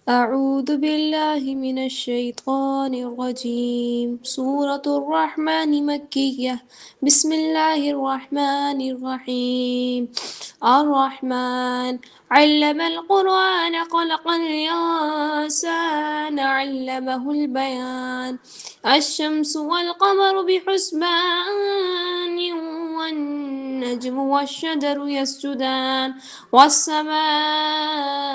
أعوذ بالله من الشيطان الرجيم. سورة الرحمن مكية. بسم الله الرحمن الرحيم. الرحمن علم القرآن خلق الإنسان علمه البيان. الشمس والقمر بحسبان والنجم والشجر يسجدان والسماء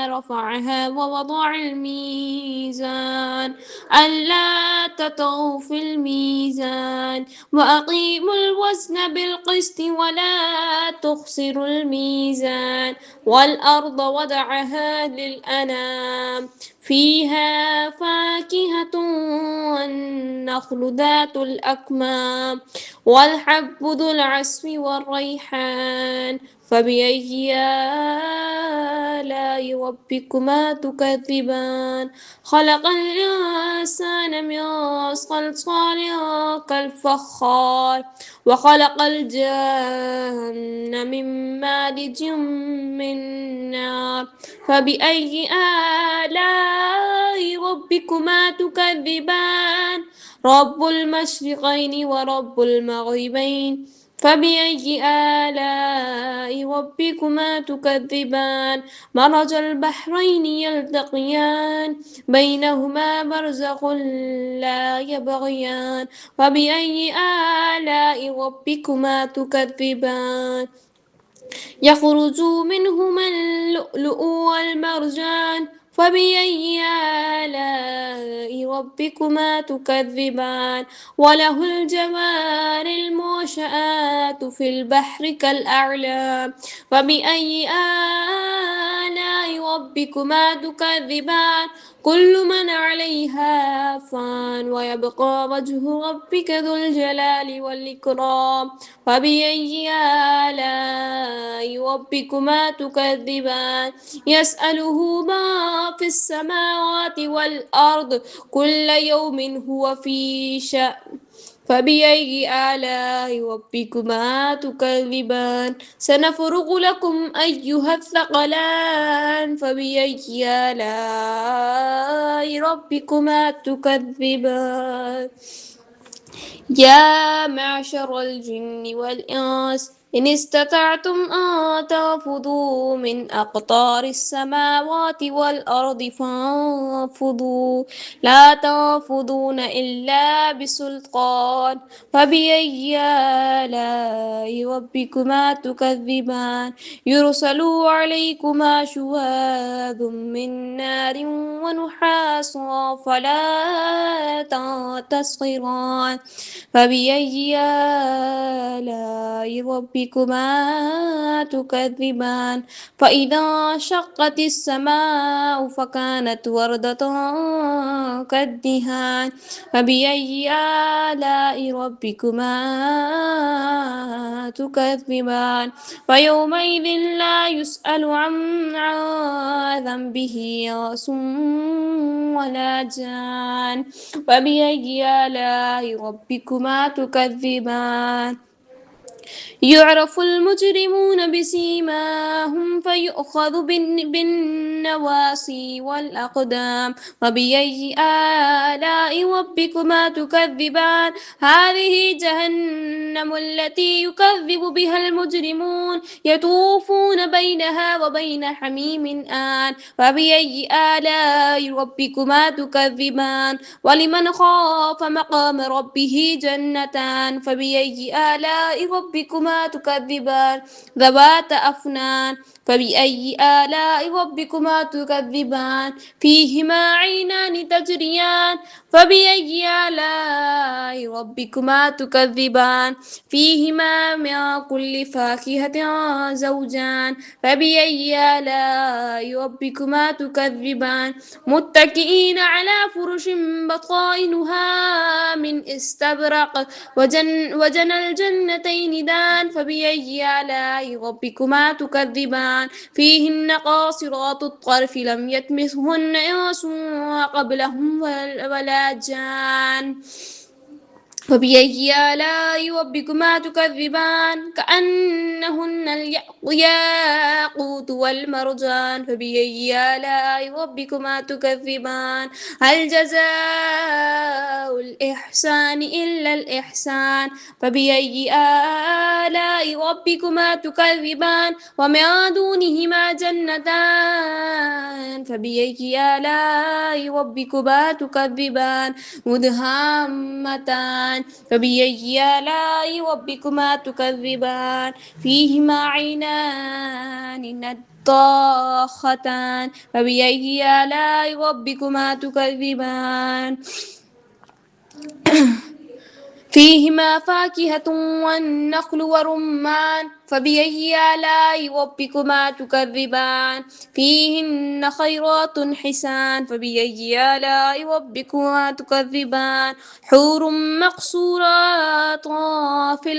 رفعها ووضع الميزان ألا تطغوا في الميزان وأقيموا الوزن بالقسط ولا تخسروا الميزان والأرض وضعها للأنام فيها فاكهة والنخل ذات الأكمام والحب ذو العصف والريحان فبأي آلاء ربكما تكذبان خلق الإنسان من صلصال كالفخار وخلق الجن من مارج من نار فبأي آلاء ربكما تكذبان رب المشرقين ورب المغربين فبأي آلاء ربكما تكذبان مرج البحرين يلتقيان بينهما برزخ لا يبغيان فبأي آلاء ربكما تكذبان يخرج منهما اللؤلؤ والمرجان فبأي آلاء ربكما تكذبان وله الجوار المنشآت في البحر كالأعلام فبأي آلاء ربكما تكذبان كل من عليها فان ويبقى وجه ربك ذو الجلال والإكرام فبأي آلاء ربكما تكذبان يسأله ما في السماوات والأرض كل يوم هو في شأن فبأي آلاء ربكما تكذبان سنفرغ لكم أيها الثقلان فبأي آلاء ربكما تكذبان يا معشر الجن والإنس إن استطعتم أن تنفذوا من أقطار السماوات والأرض فانفذوا لا تنفذون إلا بسلطان فبأي آلاء ربكما تكذبان يرسل عليكما شواظ من نار ونحاس فلا تنتصران فبأي آلاء ربكما تكذبان فإذا انشقت السماء فكانت وردة كالدهان فبأي آلاء ربكما تكذبان فيومئذ لا يسأل عن ذنبه انس ولا جان فبأي آلاء ربكما تكذبان يعرف المجرمون بسيماهم فيؤخذ بالنواصي والأقدام وبأي آلاء ربكما تكذبان هذه جهنم التي يكذب بها المجرمون يطوفون بينها وبين حميم آن فبأي آلاء ربكما تكذبان ولمن خاف مقام ربه جنتان فبأي آلاء ربكما تكذبان ذوات أفنان فبأي آلاء ربكما تكذبان فيهما عينان تجريان فبأي آلاء ربكما تكذبان فيهما من كل فاكهة زوجان فبأي آلاء ربكما تكذبان متكئين على فرش بطائنها من استبرق وجنى الجنتين دان فبأي آلاء ربكما تكذبان فيهن قاصرات الطرف لم يطمثهن إنس قبلهم ولا جان فبأي آلاء ربكما تكذبان كأنهن الياقوت والمرجان فبأي آلاء ربكما تكذبان هل جزاء الإحسان إلا الإحسان فبأي آلاء ربكما تكذبان ومن دونهما جنتان فبأي آلاء ربكما تكذبان مدهامتان فبأي آلاء ربكما تكذبان فيهما عينان نضاختان فبأي آلاء ربكما تكذبان فيهما فاكهة والنخل ورمان فبأي آلاء ربكما تكذبان فيهن خيرات حسان فبأي آلاء ربكما تكذبان حور مقصورات في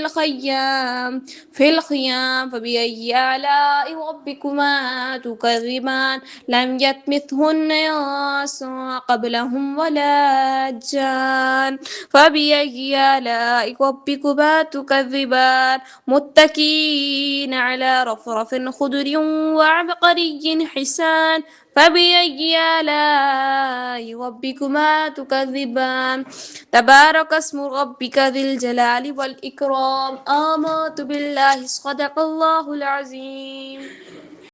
الخيام فبأي آلاء ربكما تكذبان لم يطمثهن إنس قبلهم ولا جان فبأي آلاء ربكما تكذبان متكئين على رفرف خضر وعبقري حسان فبأي آلاء ربكما تكذبان تبارك اسم ربك ذي الجلال والإكرام آمنت بالله صدق الله العظيم.